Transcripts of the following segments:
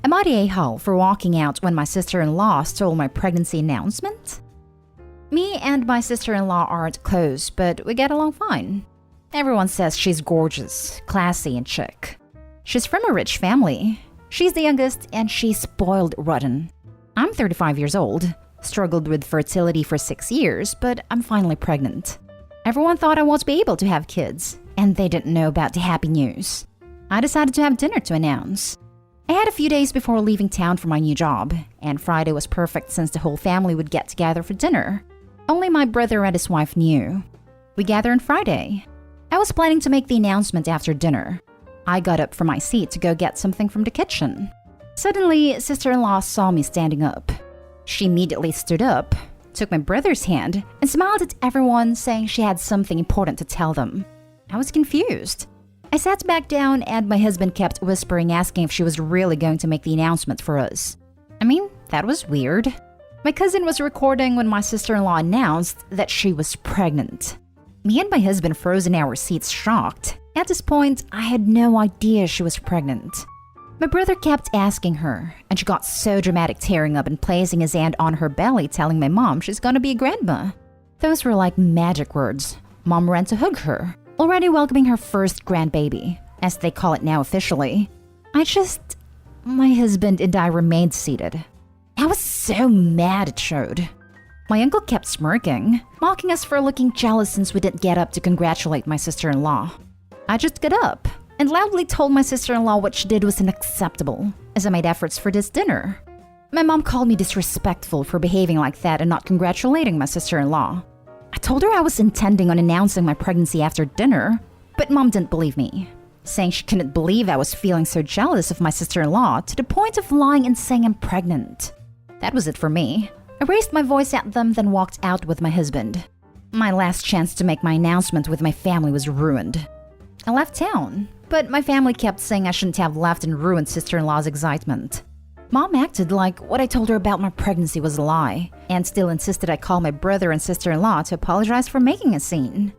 Am I the a-hole for walking out when my sister-in-law stole my pregnancy announcement? Me and my sister-in-law aren't close, but we get along fine. Everyone says she's gorgeous, classy, and chic. She's from a rich family. She's the youngest, and she's spoiled rotten. I'm 35 years old, struggled with fertility for 6 years, but I'm finally pregnant. Everyone thought I won't be able to have kids, and they didn't know about the happy news. I decided to have dinner to announce. I had a few days before leaving town for my new job, and Friday was perfect since the whole family would get together for dinner. Only my brother and his wife knew. We gathered on Friday. I was planning to make the announcement after dinner. I got up from my seat to go get something from the kitchen. Suddenly, sister-in-law saw me standing up. She immediately stood up, took my brother's hand, and smiled at everyone, saying she had something important to tell them. I was confused. I sat back down and my husband kept whispering, asking if she was really going to make the announcement for us. I mean, that was weird. My cousin was recording when my sister-in-law announced that she was pregnant. Me and my husband froze in our seats, shocked. At this point, I had no idea she was pregnant. My brother kept asking her, and she got so dramatic, tearing up and placing his hand on her belly, telling my mom she's gonna be a grandma. Those were like magic words. Mom ran to hug her, already welcoming her first grandbaby, as they call it now officially. My husband and I remained seated. I was so mad it showed. My uncle kept smirking, mocking us for looking jealous since we didn't get up to congratulate my sister-in-law. I just got up and loudly told my sister-in-law what she did was unacceptable, as I made efforts for this dinner. My mom called me disrespectful for behaving like that and not congratulating my sister-in-law. I told her I was intending on announcing my pregnancy after dinner, but mom didn't believe me, saying she couldn't believe I was feeling so jealous of my sister-in-law to the point of lying and saying I'm pregnant. That was it for me. I raised my voice at them, then walked out with my husband. My last chance to make my announcement with my family was ruined. I left town, but my family kept saying I shouldn't have left and ruined sister-in-law's excitement. Mom acted like what I told her about my pregnancy was a lie, and still insisted I call my brother and sister-in-law to apologize for making a scene.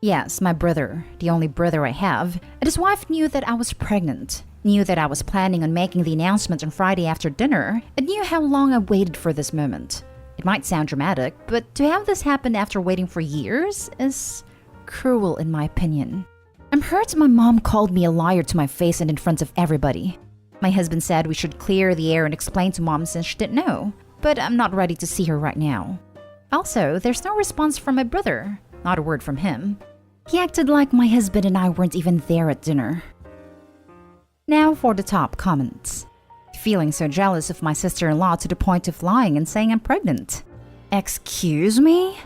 Yes, my brother, the only brother I have, and his wife knew that I was pregnant, knew that I was planning on making the announcement on Friday after dinner, and knew how long I waited for this moment. It might sound dramatic, but to have this happen after waiting for years is cruel in my opinion. I'm hurt my mom called me a liar to my face and in front of everybody. My husband said we should clear the air and explain to mom since she didn't know, but I'm not ready to see her right now. Also, there's no response from my brother, not a word from him. He acted like my husband and I weren't even there at dinner. Now for the top comments. Feeling so jealous of my sister-in-law to the point of lying and saying I'm pregnant. Excuse me?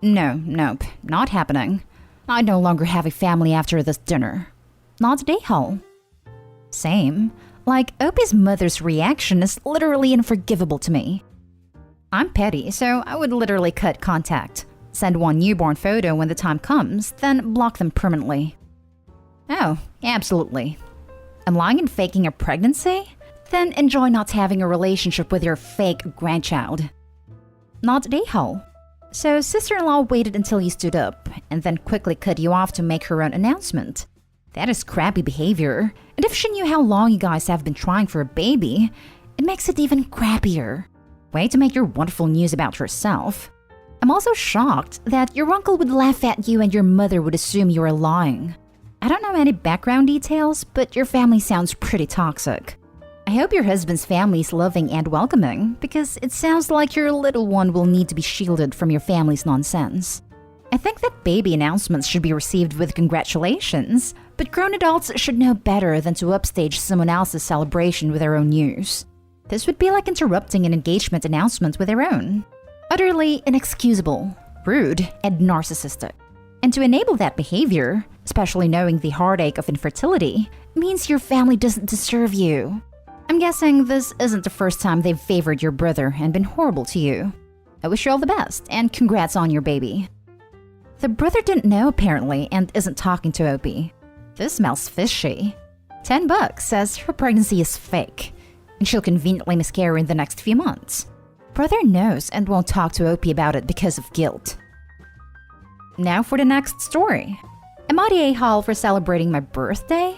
Nope, not happening. I no longer have a family after this dinner. Not today, Hull. Same. Like, Opie's mother's reaction is literally unforgivable to me. I'm petty, so I would literally cut contact, send one newborn photo when the time comes, then block them permanently. Oh, absolutely. I'm lying and faking a pregnancy? Then enjoy not having a relationship with your fake grandchild. Not today, Hull. So sister-in-law waited until you stood up, and then quickly cut you off to make her own announcement. That is crappy behavior, and if she knew how long you guys have been trying for a baby, it makes it even crappier. Way to make your wonderful news about yourself. I'm also shocked that your uncle would laugh at you and your mother would assume you are lying. I don't know any background details, but your family sounds pretty toxic. I hope your husband's family is loving and welcoming, because it sounds like your little one will need to be shielded from your family's nonsense. I think that baby announcements should be received with congratulations, but grown adults should know better than to upstage someone else's celebration with their own news. This would be like interrupting an engagement announcement with their own. Utterly inexcusable, rude, and narcissistic. And to enable that behavior, especially knowing the heartache of infertility, means your family doesn't deserve you. I'm guessing this isn't the first time they've favored your brother and been horrible to you. I wish you all the best, and congrats on your baby. The brother didn't know apparently and isn't talking to Opie. This smells fishy. $10 says her pregnancy is fake, and she'll conveniently miscarry in the next few months. Brother knows and won't talk to Opie about it because of guilt. Now for the next story. Am I the a-hole for celebrating my birthday?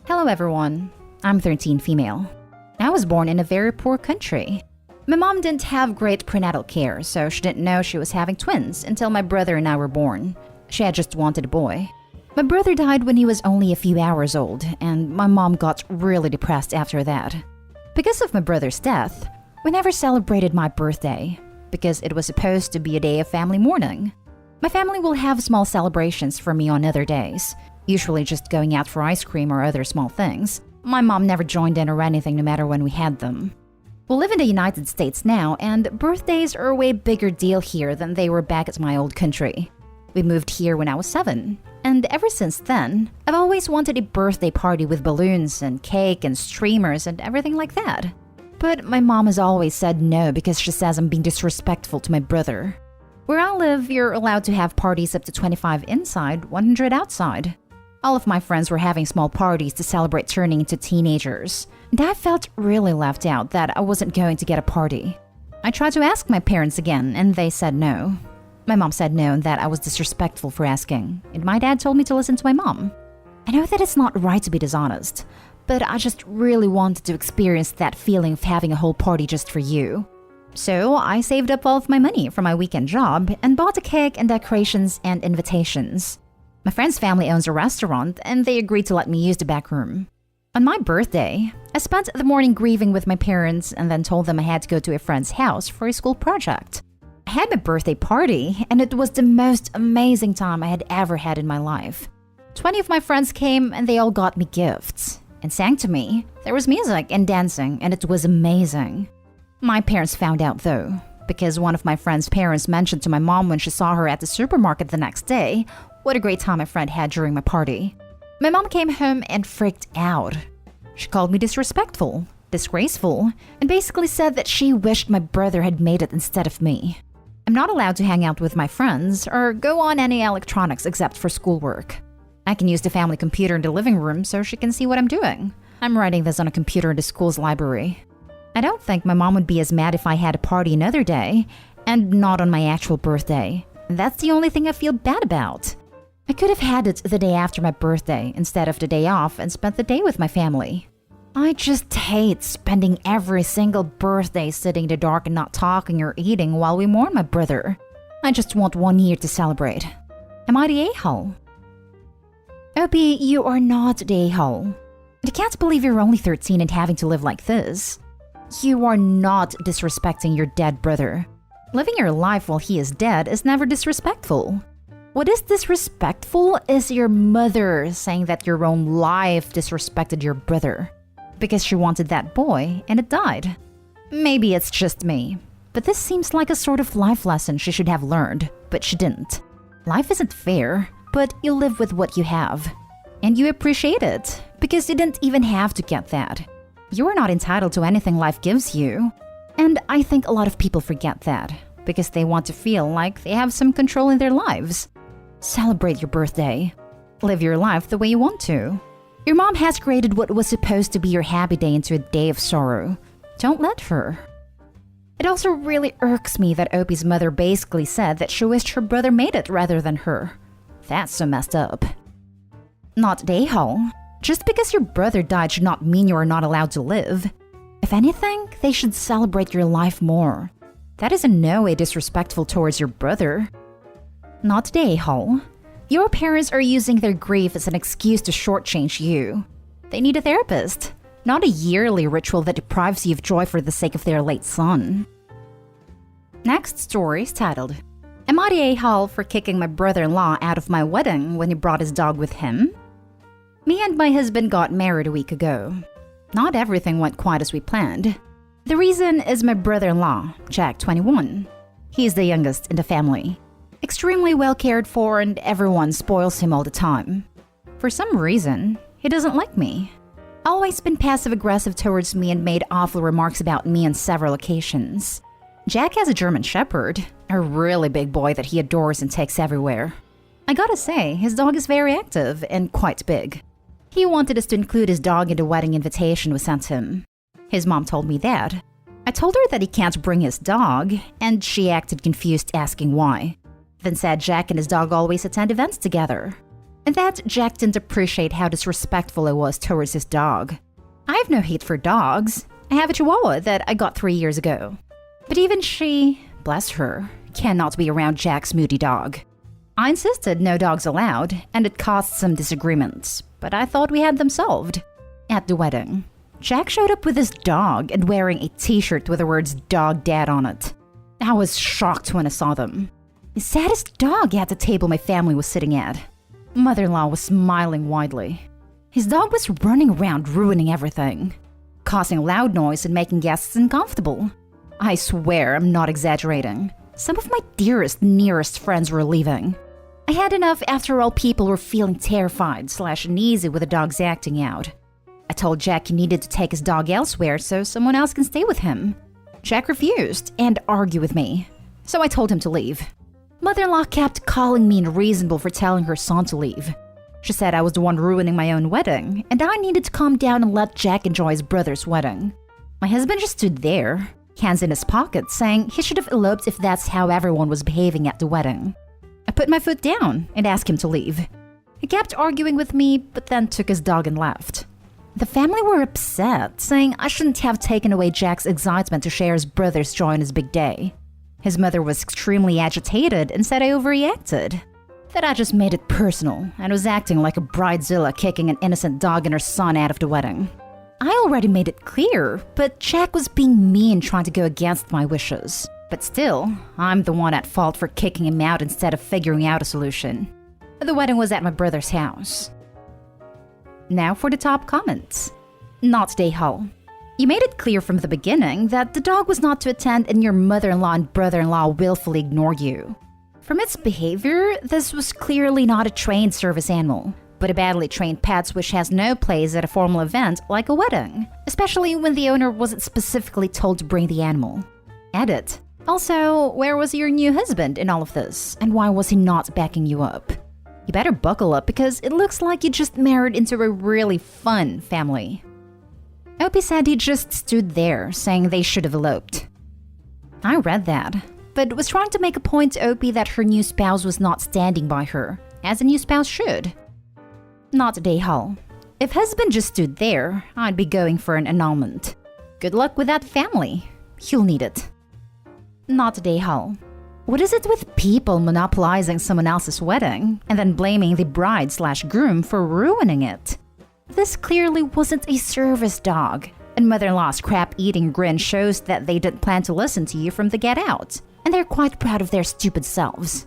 Hello everyone. I'm 13 female. I was born in a very poor country. My mom didn't have great prenatal care, so she didn't know she was having twins until my brother and I were born. She had just wanted a boy. My brother died when he was only a few hours old, and my mom got really depressed after that. Because of my brother's death, we never celebrated my birthday, because it was supposed to be a day of family mourning. My family will have small celebrations for me on other days, usually just going out for ice cream or other small things. My mom never joined in or anything no matter when we had them. We live in the United States now, and birthdays are a way bigger deal here than they were back at my old country. We moved here when I was 7, and ever since then, I've always wanted a birthday party with balloons and cake and streamers and everything like that. But my mom has always said no because she says I'm being disrespectful to my brother. Where I live, you're allowed to have parties up to 25 inside, 100 outside. All of my friends were having small parties to celebrate turning into teenagers, and I felt really left out that I wasn't going to get a party. I tried to ask my parents again, and they said no. My mom said no and that I was disrespectful for asking, and my dad told me to listen to my mom. I know that it's not right to be dishonest, but I just really wanted to experience that feeling of having a whole party just for you. So I saved up all of my money from my weekend job and bought a cake and decorations and invitations. My friend's family owns a restaurant, and they agreed to let me use the back room. On my birthday, I spent the morning grieving with my parents and then told them I had to go to a friend's house for a school project. I had my birthday party, and it was the most amazing time I had ever had in my life. 20 of my friends came, and they all got me gifts and sang to me. There was music and dancing, and it was amazing. My parents found out though, because one of my friend's parents mentioned to my mom when she saw her at the supermarket the next day what a great time my friend had during my party. My mom came home and freaked out. She called me disrespectful, disgraceful, and basically said that she wished my brother had made it instead of me. I'm not allowed to hang out with my friends or go on any electronics except for schoolwork. I can use the family computer in the living room so she can see what I'm doing. I'm writing this on a computer in the school's library. I don't think my mom would be as mad if I had a party another day and not on my actual birthday. That's the only thing I feel bad about. I could have had it the day after my birthday instead of the day off and spent the day with my family. I just hate spending every single birthday sitting in the dark and not talking or eating while we mourn my brother. I just want 1 year to celebrate. Am I the a-hole? Opie, you are not the a-hole. I can't believe you're only 13 and having to live like this. You are not disrespecting your dead brother. Living your life while he is dead is never disrespectful. What is disrespectful is your mother saying that your own life disrespected your brother because she wanted that boy and it died. Maybe it's just me, but this seems like a sort of life lesson she should have learned, but she didn't. Life isn't fair, but you live with what you have. And you appreciate it because you didn't even have to get that. You are not entitled to anything life gives you. And I think a lot of people forget that because they want to feel like they have some control in their lives. Celebrate your birthday. Live your life the way you want to. Your mom has created what was supposed to be your happy day into a day of sorrow. Don't let her. It also really irks me that Opie's mother basically said that she wished her brother made it rather than her. That's so messed up. Not the a-hole. Just because your brother died should not mean you are not allowed to live. If anything, they should celebrate your life more. That is in no way disrespectful towards your brother. Not the a-hole. Your parents are using their grief as an excuse to shortchange you. They need a therapist, not a yearly ritual that deprives you of joy for the sake of their late son. Next story is titled, Am I the a-hole for kicking my brother-in-law out of my wedding when he brought his dog with him? Me and my husband got married a week ago. Not everything went quite as we planned. The reason is my brother-in-law, Jack, 21. He is the youngest in the family. Extremely well cared for, and everyone spoils him all the time. For some reason, he doesn't like me. Always been passive-aggressive towards me and made awful remarks about me on several occasions. Jack has a German Shepherd, a really big boy that he adores and takes everywhere. I gotta say, his dog is very active and quite big. He wanted us to include his dog in the wedding invitation we sent him. His mom told me that. I told her that he can't bring his dog, and she acted confused asking why. Then said Jack and his dog always attend events together. And that Jack didn't appreciate how disrespectful I was towards his dog. I have no hate for dogs. I have a chihuahua that I got 3 years ago. But even she, bless her, cannot be around Jack's moody dog. I insisted no dogs allowed, and it caused some disagreements, but I thought we had them solved. At the wedding, Jack showed up with his dog and wearing a t-shirt with the words "Dog Dad" on it. I was shocked when I saw them. The saddest dog at the table my family was sitting at. Mother-in-law was smiling widely. His dog was running around ruining everything, causing loud noise and making guests uncomfortable. I swear I'm not exaggerating. Some of my dearest, nearest friends were leaving. I had enough after all. People were feeling terrified / uneasy with the dog's acting out. I told Jack he needed to take his dog elsewhere so someone else can stay with him. Jack refused and argued with me, so I told him to leave. Mother-in-law kept calling me unreasonable for telling her son to leave. She said I was the one ruining my own wedding, and I needed to calm down and let Jack enjoy his brother's wedding. My husband just stood there, hands in his pockets, saying he should have eloped if that's how everyone was behaving at the wedding. I put my foot down and asked him to leave. He kept arguing with me, but then took his dog and left. The family were upset, saying I shouldn't have taken away Jack's excitement to share his brother's joy on his big day. His mother was extremely agitated and said I overreacted, that I just made it personal and was acting like a bridezilla kicking an innocent dog and her son out of the wedding. I already made it clear, but Jack was being mean, trying to go against my wishes. But still, I'm the one at fault for kicking him out instead of figuring out a solution. The wedding was at my brother's house. Now for the top comments. Not Day Hull. You made it clear from the beginning that the dog was not to attend and your mother-in-law and brother-in-law willfully ignored you. From its behavior, this was clearly not a trained service animal, but a badly trained pet which has no place at a formal event like a wedding, especially when the owner wasn't specifically told to bring the animal. Edit. Also, where was your new husband in all of this, and why was he not backing you up? You better buckle up because it looks like you just married into a really fun family. Opie said he just stood there, saying they should have eloped. I read that, but was trying to make a point to Opie that her new spouse was not standing by her, as a new spouse should. Not Day Hull. If husband just stood there, I'd be going for an annulment. Good luck with that family. You'll need it. Not Day Hull. What is it with people monopolizing someone else's wedding and then blaming the bride/groom for ruining it? This clearly wasn't a service dog, and mother-in-law's crap-eating grin shows that they didn't plan to listen to you from the get-out, and they're quite proud of their stupid selves.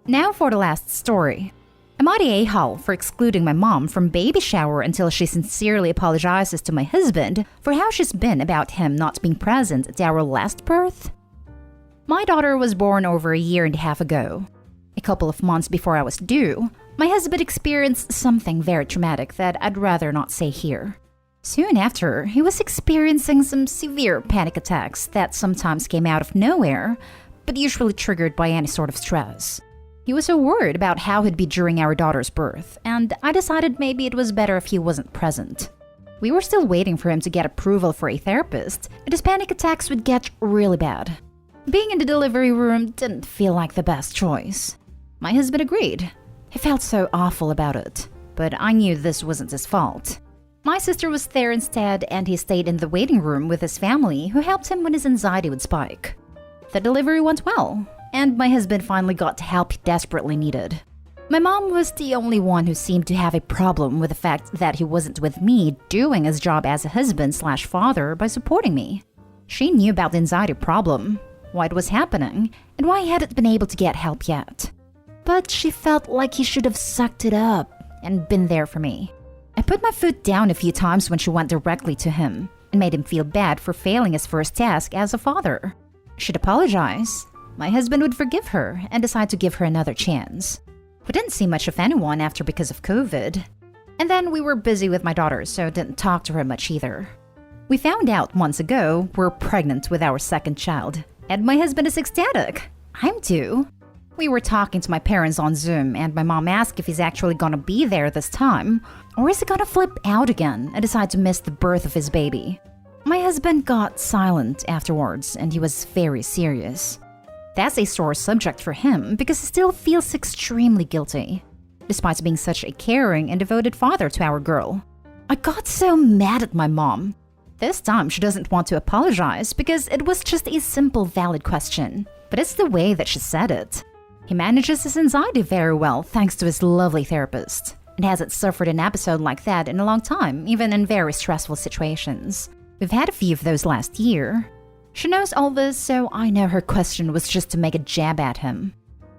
Now for the last story. I'm at a-hole for excluding my mom from baby shower until she sincerely apologizes to my husband for how she's been about him not being present at our last birth. My daughter was born over a year and a half ago. A couple of months before I was due, my husband experienced something very traumatic that I'd rather not say here. Soon after, he was experiencing some severe panic attacks that sometimes came out of nowhere, but usually triggered by any sort of stress. He was so worried about how he'd be during our daughter's birth, and I decided maybe it was better if he wasn't present. We were still waiting for him to get approval for a therapist, and his panic attacks would get really bad. Being in the delivery room didn't feel like the best choice. My husband agreed. He felt so awful about it, but I knew this wasn't his fault. My sister was there instead, and he stayed in the waiting room with his family, who helped him when his anxiety would spike. The delivery went well, and my husband finally got the help he desperately needed. My mom was the only one who seemed to have a problem with the fact that he wasn't with me doing his job as a husband/father by supporting me. She knew about the anxiety problem, why it was happening, and why he hadn't been able to get help yet. But she felt like he should have sucked it up and been there for me. I put my foot down a few times when she went directly to him and made him feel bad for failing his first task as a father. She'd apologize. My husband would forgive her and decide to give her another chance. We didn't see much of anyone after because of COVID. And then we were busy with my daughter, so didn't talk to her much either. We found out months ago we're pregnant with our second child, and my husband is ecstatic. I'm too. We were talking to my parents on Zoom, and my mom asked if he's actually gonna be there this time, or is he gonna flip out again and decide to miss the birth of his baby. My husband got silent afterwards, and he was very serious. That's a sore subject for him because he still feels extremely guilty, despite being such a caring and devoted father to our girl. I got so mad at my mom. This time she doesn't want to apologize because it was just a simple, valid question. But it's the way that she said it. He manages his anxiety very well thanks to his lovely therapist, and hasn't suffered an episode like that in a long time, even in very stressful situations. We've had a few of those last year. She knows all this, so I know her question was just to make a jab at him.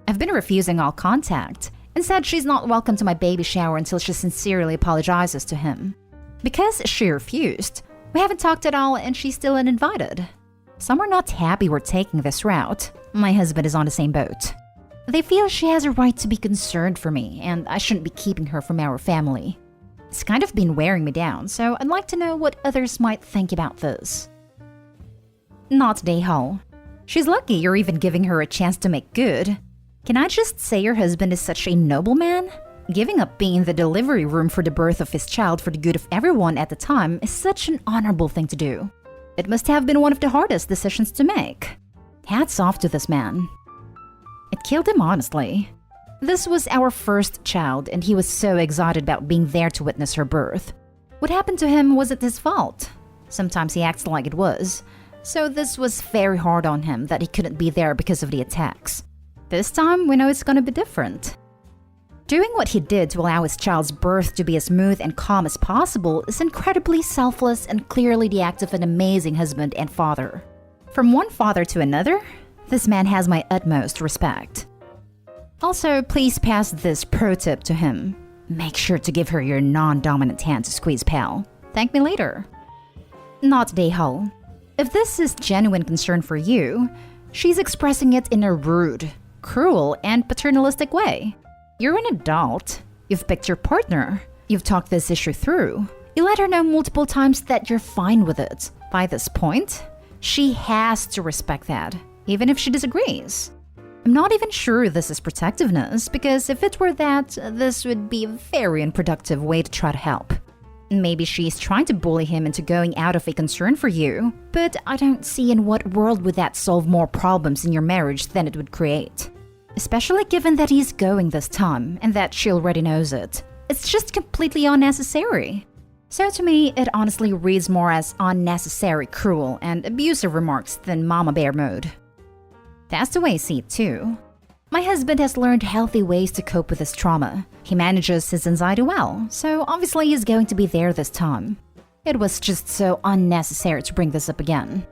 I've been refusing all contact, and said she's not welcome to my baby shower until she sincerely apologizes to him. Because she refused, we haven't talked at all and she's still uninvited. Some are not happy we're taking this route. My husband is on the same boat. They feel she has a right to be concerned for me, and I shouldn't be keeping her from our family. It's kind of been wearing me down, so I'd like to know what others might think about this. Not Dayhall. She's lucky you're even giving her a chance to make good. Can I just say your husband is such a noble man? Giving up being in the delivery room for the birth of his child for the good of everyone at the time is such an honorable thing to do. It must have been one of the hardest decisions to make. Hats off to this man. It killed him, honestly. This was our first child, and he was so excited about being there to witness her birth. What happened to him wasn't his fault. Sometimes he acts like it was. So this was very hard on him that he couldn't be there because of the attacks. This time, we know it's gonna be different. Doing what he did to allow his child's birth to be as smooth and calm as possible is incredibly selfless and clearly the act of an amazing husband and father. From one father to another, this man has my utmost respect. Also, please pass this pro tip to him. Make sure to give her your non-dominant hand to squeeze, pal. Thank me later. Not Dayhall. If this is genuine concern for you, she's expressing it in a rude, cruel, and paternalistic way. You're an adult. You've picked your partner. You've talked this issue through. You let her know multiple times that you're fine with it. By this point, she has to respect that, even if she disagrees. I'm not even sure this is protectiveness, because if it were that, this would be a very unproductive way to try to help. Maybe she's trying to bully him into going out of a concern for you, but I don't see in what world would that solve more problems in your marriage than it would create. Especially given that he's going this time, and that she already knows it. It's just completely unnecessary. So to me, it honestly reads more as unnecessary, cruel, and abusive remarks than mama bear mode. That's the way I see it too. My husband has learned healthy ways to cope with his trauma. He manages his anxiety well, so obviously he's going to be there this time. It was just so unnecessary to bring this up again.